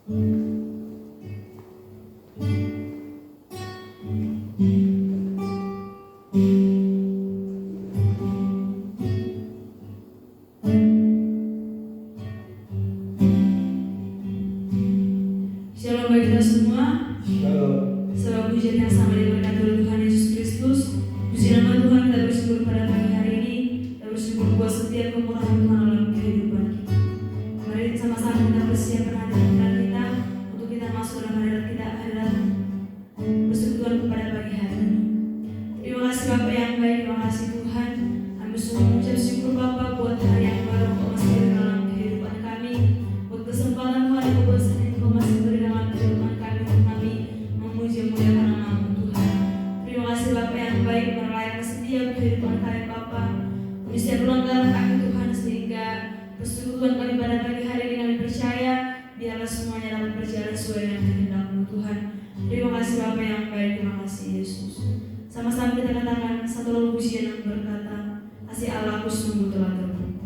Shalom bagi kita semua. Shalom. Sebab pujian yang sama diberkati oleh Tuhan Yesus Kristus. Puji nama Tuhan, kita bersyukur pada pagi hari ini. Kita bersyukur buat setiap kemurahan Tuhan dalam kehidupan kita. Mari sama-sama kita persiapkan hati kita untuk kita masuk dalam hadirat persekutuan kepada pagi hari ini. Terima kasih Bapa yang baik, terima kasih Tuhan. Kami semua mengucap syukur Bapa buat hari yang baru untuk masih beri dalam kehidupan kami. Buat kesempatan Tuhan yang besar yang Kau masih beri dalam kehidupan kami untuk kami memuji memuliakan nama Tuhan. Terima kasih Bapa yang baik melayani setiap kehidupan kami Bapa. Kami setiap pelanggaran kami Tuhan, sehingga persekutuan kami pada pagi hari ini kami percaya biarlah semuanya dapat berjalan sesuai dengan kehendak-Mu Tuhan. Terima kasih Bapa yang baik, terima kasih Yesus. Sama-sama kita katakan satu lagu pujian yang berkata, kasih Allahku sungguh telah terbukti.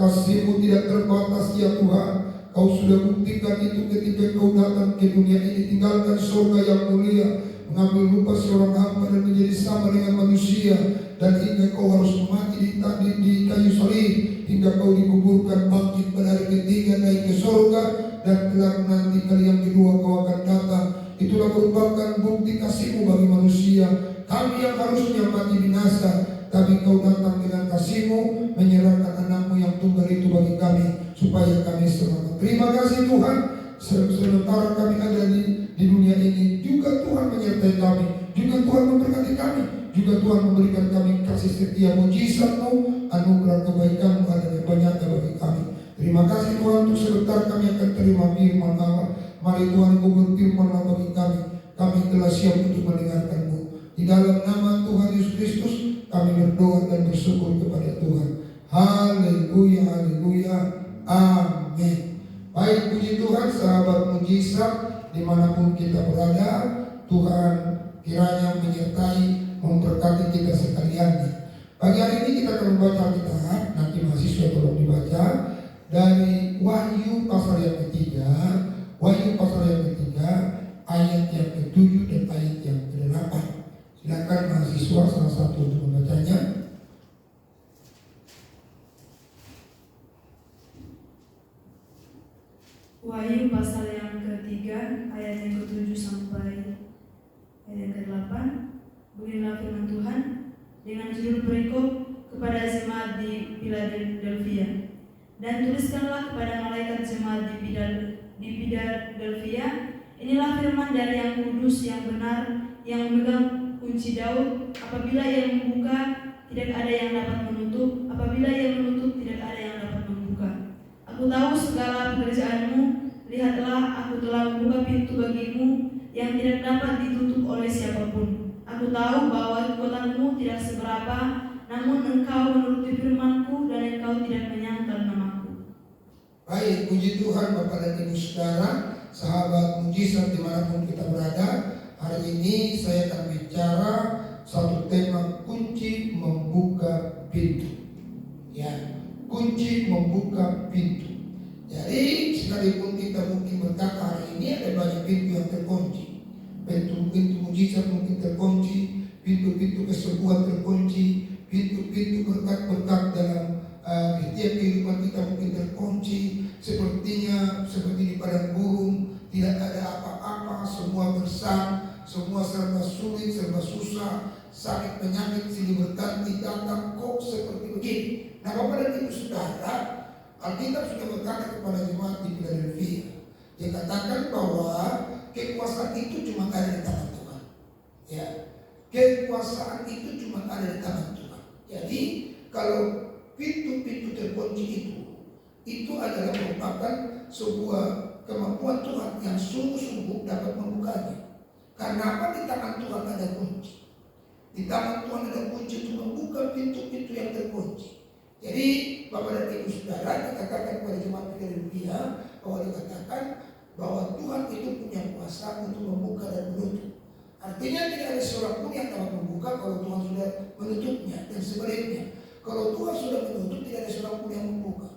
Kasih-Mu tidak terbatas ya Tuhan. Kau sudah buktikan itu ketika Kau datang ke dunia ini, tinggalkan surga yang mulia, mengambil rupa seorang hamba dan menjadi sama dengan manusia, dan hingga Kau harus mati di kayu salib, hingga Kau dikuburkan, bangkit pada hari ketiga, naik ke surga, dan kelak nanti kali yang kedua Kau akan datang. Itulah merupakan bukti kasih-Mu bagi manusia. Kami yang harusnya mati binasa, tapi Kau datang dengan kasih-Mu, menyerahkan anak-Mu yang tunggal itu bagi kami, supaya kami selamat. Terima kasih Tuhan. Sementara kami ada di dunia ini, juga Tuhan menyertai kami, juga Tuhan memberkati kami, juga Tuhan memberikan kami kasih setia mujizat-Mu, anugerah kebaikan-Mu adanya banyaknya bagi kami. Terima kasih Tuhan. Untuk sebentar kami akan terima firman Allah. Mari Tuhan Kau berfirman bagi kami. Kami telah siap untuk mendengarkan-Mu. Di dalam nama Tuhan Yesus Kristus kami berdoa dan bersyukur kepada Tuhan. Haleluya, haleluya, amin. Baik, puji Tuhan, sahabat mujizat dimanapun kita berada, Tuhan kiranya menyertai, memberkati kita sekalian. Pagi hari ini kita akan membaca Alkitab. Nanti mahasiswa tolong dibaca dari Wahyu pasal yang ketiga, Wahyu pasal yang ketiga, ayat yang ke-7 dan ayat yang ke-8. Silakan mahasiswa salah satu untuk membacanya. Wahyu pasal yang ketiga, ayat yang ke-7 sampai ayat yang ke-8. Beginilah firman Tuhan dengan judul perikop kepada jemaat di Philadelphia. Dan tuliskanlah kepada malaikat jemaat di Philadelphia, inilah firman dari yang kudus, yang benar, yang memegang kunci Daud. Apabila ia membuka, tidak ada yang dapat menutup. Apabila ia menutup, tidak ada yang dapat membuka. Aku tahu segala pekerjaanmu. Lihatlah, aku telah membuka pintu bagimu yang tidak dapat ditutup oleh siapapun. Aku tahu bahwa kekuatanmu tidak seberapa, namun engkau menuruti firman-Ku dan engkau tidak menyangkal nama-Ku. Baik, puji Tuhan Bapak dan Ibu Saudara, sahabat mujizat dimanapun kita berada. Hari ini saya akan bicara satu tema, kunci membuka pintu. Ya, kunci membuka pintu. Jadi sekalipun kita mungkin berkata hari ini ada banyak pintu yang terkunci, pintu-pintu mujizat mungkin terkunci, pintu-pintu kesembuhan terkunci, pintu-pintu berkat-berkat dalam setiap kehidupan kita mungkin terkunci. Sepertinya seperti di padang gurun, tidak ada apa-apa, semua gersang, semua serba sulit, serba susah, sakit penyakit silih berganti datang, kok seperti begini. Nah Bapak dan Ibu Saudara, Alkitab sudah berkata kepada jemaat di Philadelphia. Dia katakan bahwa kekuasaan itu cuma ada di tangan Tuhan. Ya, kekuasaan itu cuma ada di tangan Tuhan. Jadi kalau pintu-pintu terkunci itu adalah merupakan sebuah kemampuan Tuhan yang sungguh-sungguh dapat membukanya. Karena apa? Di tangan Tuhan ada kunci. Di tangan Tuhan ada kunci untuk membuka pintu-pintu yang terkunci. Jadi Bapak dan Ibu Saudara, dikatakan kepada jemaat Philadelphia bahwa dikatakan bahwa Tuhan itu punya kuasa untuk membuka dan menutup. Artinya tidak ada seorang pun yang dapat membuka kalau Tuhan sudah menutupnya, dan sebaliknya kalau Tuhan sudah menutup tidak ada seorang pun yang membuka.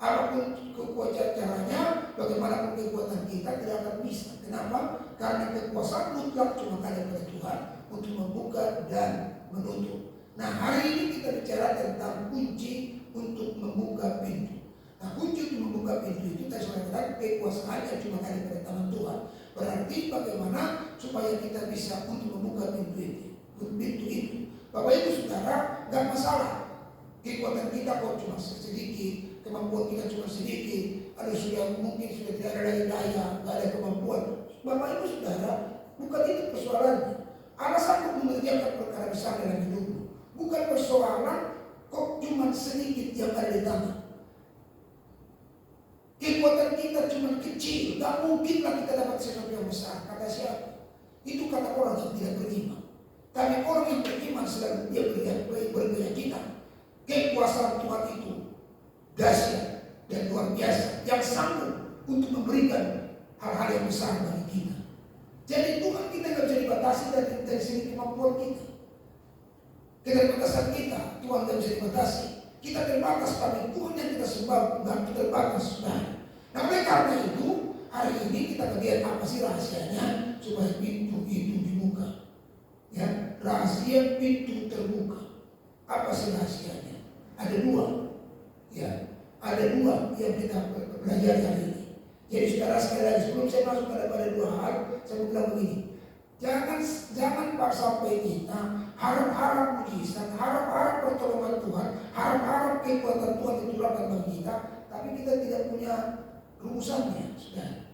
Apapun kekuatan caranya, bagaimanapun kekuatan kita tidak akan bisa. Kenapa? Karena kekuasaan mutlak cuma ada pada Tuhan untuk membuka dan menutup. Nah hari ini kita bicara tentang kunci untuk membuka pintu. Nah kunci untuk membuka pintu itu tadi saya katakan kekuasaannya cuma ada pada tangan Tuhan. Berarti bagaimana supaya kita bisa untuk membuka pintu itu. Bapak Ibu Saudara, gak masalah. Kekuatan kita kok cuma sedikit, kemampuan kita cuma sedikit, ada sudah mungkin sudah tidak ada lagi daya, gak ada kemampuan. Bapak Ibu Saudara, bukan itu persoalannya. Alasan untuk mengerjakan perkara besar dalam hidupmu. Bukan persoalan kok cuma sedikit yang ada di tangan. Kekuatan kita cuma kecil, gak mungkinlah kita dapat sesuatu yang besar. Kata siapa? Itu kata orang yang tidak beriman. Tapi orang yang beriman selalu dia berkeyakinan kekuasaan Tuhan itu dahsyat dan luar biasa, yang sanggup untuk memberikan hal-hal yang besar bagi kita. Jadi Tuhan kita gak bisa dibatasi dari segi kemampuan kita. Keterbatasan kita, Tuhan tidak bisa dibatasi. Kita terbatas, tapi Tuhan yang kita sembah nggak terbatas. Nah, oleh karena itu hari ini kita lihat apa sih rahasianya supaya pintu itu dibuka. Ya, rahasia pintu terbuka. Apa sih rahasianya? Ada dua. Ya, ada dua yang kita pelajari hari ini. Jadi saudara sekali lagi, sebelum saya masuk pada dua hal, saya mau bilang begini. Jangan pak sampai kita harap-harap mujizat, harap-harap pertolongan Tuhan, harap-harap kekuatan Tuhan dicurahkan bagi kita, tapi kita tidak punya rumusannya, saudara.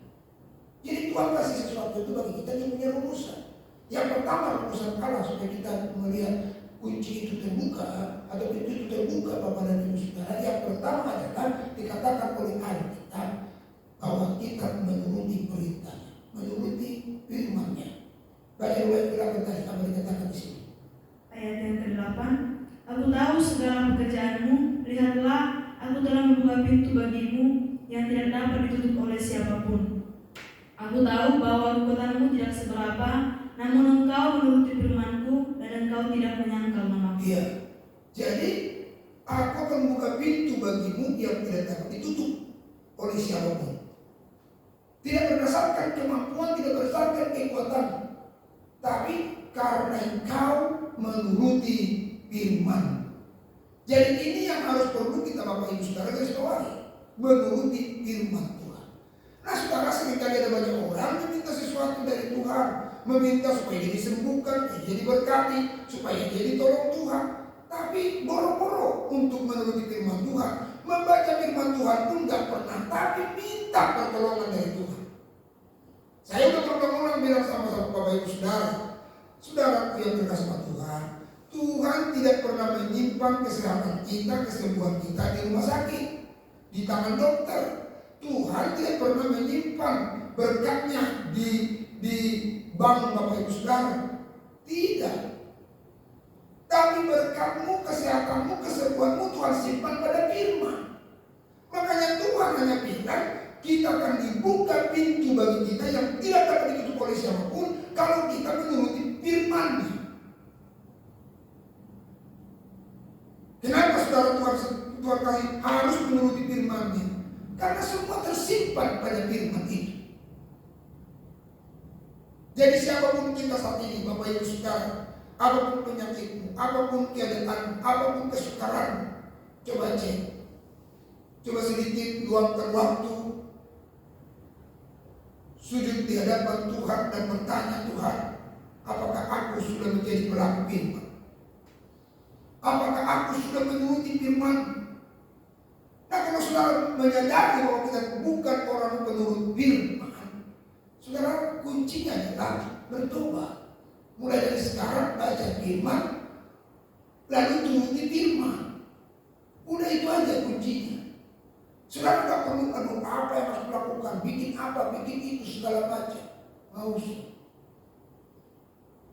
Jadi Tuhan kasih sesuatu itu bagi kita yang punya rumusan. Yang pertama rumusan Allah supaya kita melihat kunci itu terbuka atau pintu itu terbuka Bapak dan Ibu saudara. Yang pertama adalah dikatakan oleh Alkitab bahwa kita menuruti perintahnya, menuruti firman-Nya. Baca ayat ke-8 tadi, apa dikatakan di sini? Ayat yang ke-8, aku tahu segala pekerjaanmu, lihatlah, aku telah membuka pintu bagimu yang tidak dapat ditutup oleh siapapun. Aku tahu bahwa kekuatanmu tidak seberapa, namun engkau menuruti firman-Ku dan engkau tidak menyangkal namaku. Iya. Jadi aku akan membuka pintu bagimu yang tidak dapat ditutup oleh siapapun. Tidak berdasarkan kemampuan, tidak berdasarkan kekuatan, tapi karena engkau menuruti firman. Jadi ini yang harus perlu kita Bapak Ibu Saudara garis bawahi, menuruti firman Tuhan. Nah saudara, seringkali ada banyak orang meminta sesuatu dari Tuhan, meminta supaya dia disembuhkan, dia diberkati, supaya dia ditolong Tuhan. Tapi boro-boro untuk menuruti firman Tuhan, membaca firman Tuhan pun gak pernah, tapi minta pertolongan dari Tuhan. Saya udah berulang-ulang bilang sama Bapak Ibu Saudara, saudaraku yang berkasih Tuhan, Tuhan tidak pernah menyimpan kesehatan kita, kesembuhan kita di rumah sakit, di tangan dokter. Tuhan tidak pernah menyimpan berkatnya di bank Bapak Ibu Saudara. Tidak. Tapi berkatmu, kesehatanmu, kesembuhanmu Tuhan simpan pada firman. Makanya Tuhan hanya bilang kita akan dibuka pintu bagi kita yang tidak dapat ditutup oleh siapapun kalau kita menuruti firman-Nya. Kenapa saudara Tuhan kasih harus menuruti firman-Nya? Karena semua tersimpan pada firman itu. Jadi siapapun kita saat ini, Bapak Ibu Saudara, apapun penyakitmu, apapun keadaan, apapun kesukaranmu, coba cek. Coba sedikit luangkan waktu, sujud di hadapan Tuhan dan bertanya, Tuhan, apakah aku sudah menjadi pelaku firman? Apakah aku sudah menuruti firman? Nah, kalau saudara menyadari bahwa kita bukan orang penurut firman, saudara, kuncinya adalah bertobat. Mulai dari sekarang baca firman, lalu turuti firman. Udah itu aja kuncinya. Saudara tak perlu apa yang harus melakukan, bikin apa, bikin itu segala macam. Nggak usah.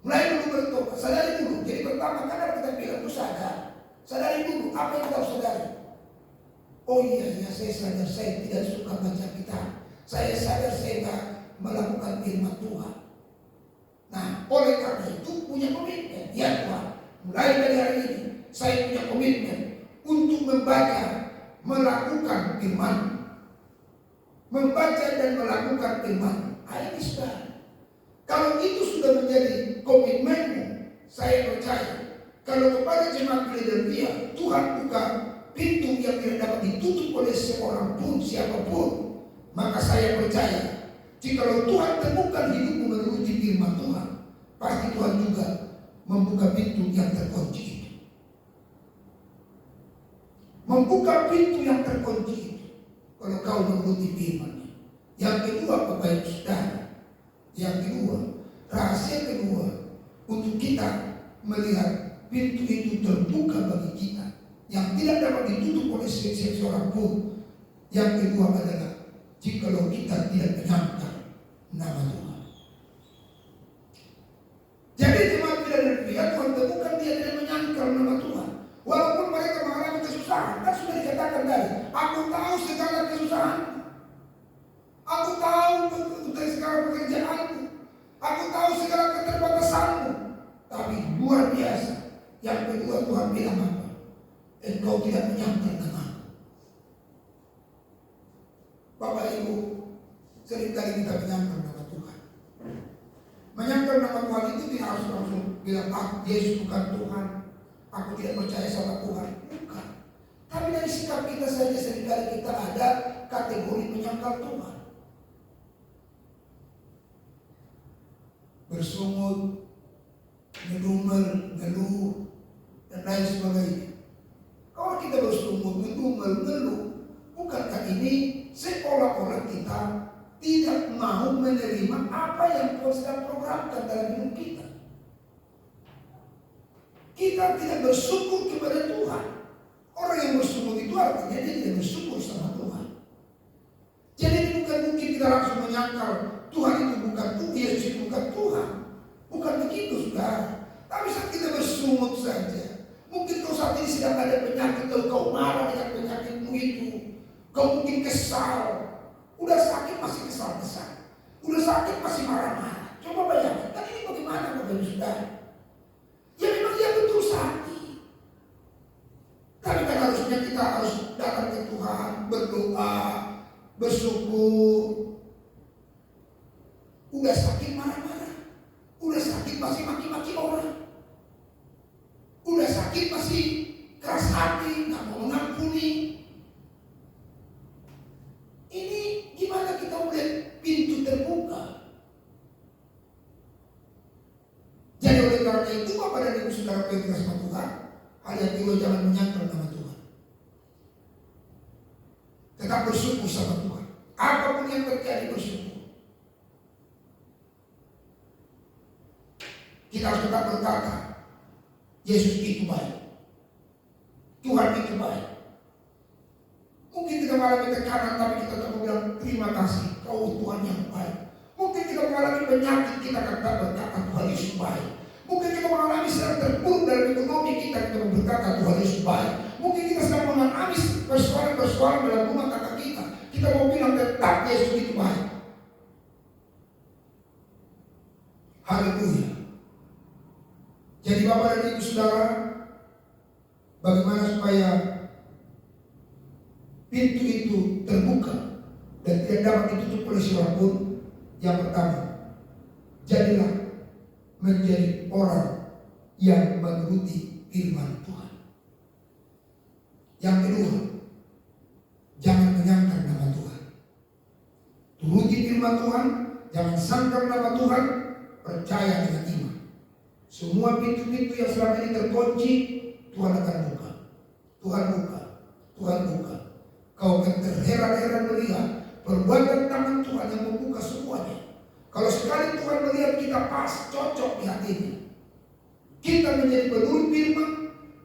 Mulai dulu bertobat, sadari dulu. Jadi pertama kan kita bilang itu sadari dulu apa yang kita harus sadari. Oh iya, saya sadar saya tidak suka baca kitab. Saya sadar saya tidak melakukan firman Tuhan. Nah, oleh karena itu punya komitmen. Ya Tuhan, mulai dari hari ini saya punya komitmen untuk membaca, melakukan firman, membaca dan melakukan firman. Ayo saudara, kalau itu sudah menjadi komitmenmu, saya percaya kalau kepada jemaat Philadelphia Tuhan buka pintu yang tidak dapat ditutup oleh seorang pun, siapapun, maka saya percaya jikalau Tuhan temukan hidupmu menuruti firman Tuhan, pasti Tuhan juga membuka pintu yang terkunci itu. Membuka pintu yang terkunci itu kalau kau menuruti firman-Nya. Yang kedua, Bapak Ibu Saudara, yang kedua, rahasia kedua untuk kita melihat pintu itu terbuka bagi kita yang tidak dapat ditutup oleh seseorang pun. Yang kedua adalah jikalau kita tidak menyangkal nama Tuhan. Jadi jemaat Philadelphia, Tuhan temukan dia tidak menyangkal nama Tuhan. Walaupun mereka mengalami kesusahan, kan sudah dikatakan tadi, aku tahu segala kesusahan, aku tahu segala pekerjaanmu, aku tahu segala keterbatasanmu. Tapi luar biasa, yang kedua Tuhan bilang apa? engkau tidak menyangkal namaku. Bapak Ibu, seringkali kita menyangkal nama Tuhan. Menyangkal nama Tuhan itu tidak harus langsung bilang, Yesus bukan Tuhan, aku tidak percaya sama Tuhan. Bukan. Tapi dari sikap kita saja seringkali kita ada kategori menyangkal Tuhan. Bersungut, ngedumel, ngeluh, dan lain sebagainya. Kalau kita bersungut, ngedumel, ngeluh, bukankah ini seolah-olah kita tidak mau menerima apa yang Tuhan sedang programkan dalam hidup kita? Kita tidak bersyukur kepada Tuhan. Orang yang bersyukur itu artinya dia tidak bersyukur sama Tuhan. Jadi bukan mungkin kita langsung menyangkal Tuhan itu bukan Tuhan, Yesus itu bukan Tuhan. Bukan begitu, saudara. Tapi saat kita bersungut saja, mungkin kau saat ini sedang ada penyakit, atau kau marah dengan penyakitmu itu. Kau mungkin kesal. Udah sakit masih kesal-kesal. Udah sakit masih marah-marah. Coba bayangkan, kan ini bagaimana Bapak Ibu Saudara? Ya memang dia betul sakit. Tapi kan harusnya kita harus datang ke Tuhan, berdoa, bersyukur. Udah sakit marah-marah. Udah sakit masih maki-maki orang. Udah sakit masih keras hati, nggak mau mengampuni. Ini gimana kita melihat pintu terbuka? Jadi oleh karena itu Bapak dan Ibu Saudara Petrus sama Tuhan, hal yang kedua jangan menyangkal nama Tuhan. Tetap bersyukur sama Tuhan. Apapun yang terjadi bersyukur. Kita harus tetap berkata, Yesus itu baik. Tuhan itu baik. Mungkin kita mengalami tekanan, tapi kita tetap bilang terima kasih, kau Tuhan yang baik. Mungkin kita mengalami penyakit, kita tetap berkata Tuhan Yesus baik. Mungkin kita mengalami sedang terpuruk dalam ekonomi kita berkata Tuhan Yesus baik. Mungkin kita sedang mengalami persoalan-persoalan dalam rumah tangga kita mau bilang tetap Yesus itu baik. Haleluya. Jadi Bapak dan Ibu Saudara, bagaimana supaya pintu itu terbuka dan tidak dapat ditutup oleh siapapun? Yang pertama, jadilah menjadi orang yang menuruti firman Tuhan. Yang kedua, jangan menyangkal nama Tuhan. Turuti firman Tuhan, jangan sangkal nama Tuhan, percaya dengan iman. Semua pintu-pintu yang selama ini terkunci, Tuhan akan buka. Tuhan buka. Tuhan buka. Kau akan terheran-heran melihat perbuatan tangan Tuhan yang membuka semuanya. Kalau sekali Tuhan melihat kita pas, cocok di hatinya, kita menjadi penurut firman,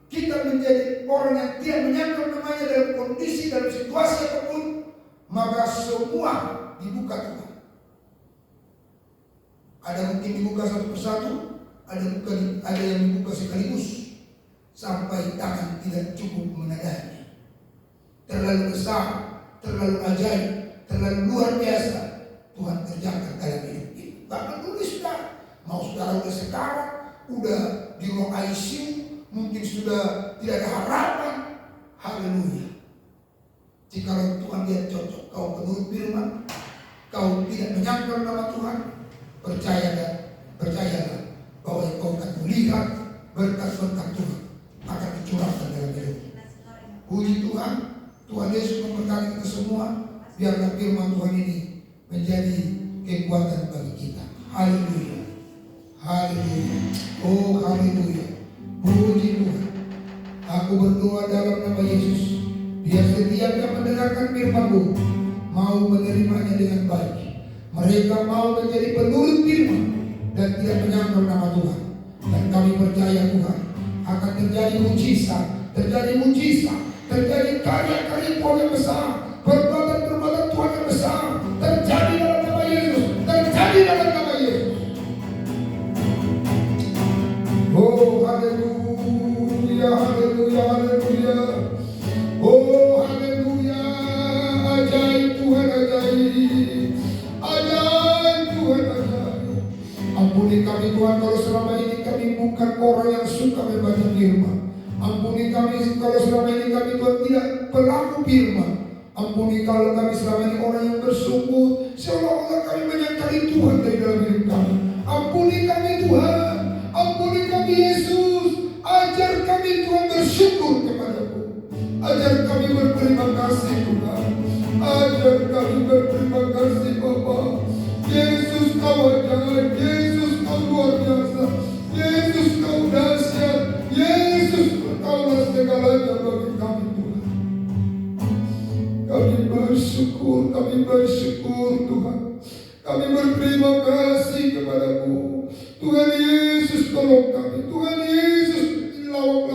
kita menjadi orang yang tidak menyangkal namanya dalam kondisi, dalam situasi apapun, maka semua dibuka Tuhan. Ada mungkin dibuka satu persatu, ada yang dibuka sekaligus sampai tangan tidak cukup menadahnya. Terlalu besar, terlalu ajaib, terlalu luar biasa Tuhan kerjakan dalam hidup kita. Bahkan dulu sudah, mau saudara udah sekarang, udah di ruang ICU, mungkin sudah tidak ada harapan. Haleluya. Jika Tuhan lihat cocok, kau penurut firman, kau tidak menyangkal nama Tuhan, percayalah bahwa kau akan melihat berkat-berkat Tuhan akan dicurahkan dalam hidup. Puji Tuhan, Tuhan Yesus memberkati kita semua. Biarlah firman Tuhan ini menjadi kekuatan bagi kita. Haleluya. Haleluya. Oh haleluya. Puji Tuhan. Aku berdoa dalam nama Yesus, biar setiap yang mendengarkan firman-Mu mau menerimanya dengan baik. Mereka mau menjadi penurut firman dan tidak menyangkal nama Tuhan. Dan kami percaya Tuhan akan terjadi mujizat, terjadi karya-karya Tuhan yang besar, perbuatan-perbuatan Tuhan yang besar terjadi dalam nama Yesus, terjadi dalam nama Yesus. Oh haleluya, haleluya, haleluya. Oh haleluya, ajaib Tuhan, ajaib. Ajaib Tuhan, ajaib. Ampuni kami Tuhan kalau selama ini kami bukan orang yang suka membaca firman. Ampuni kami kalau selama ini kami Tuhan tidak pelaku firman. Ampuni kalau kami selama ini orang yang bersyukur, seolah-olah kami menyangkali Tuhan dari dalam hidup kami. Ampuni kami Tuhan, ampuni kami Yesus. Ajar kami Tuhan bersyukur kepadamu. Ajar kami berterima kasih Tuhan. Ajar kami berterima kasih Bapa. Yesus kau ajaib, Yesus kau luar biasa, Yesus kau dahsyat, Yesus kaulah segalanya bagi kami Tuhan. Kami bersyukur Tuhan. Kami berterima kasih kepadamu Tuhan Yesus, tolong kami.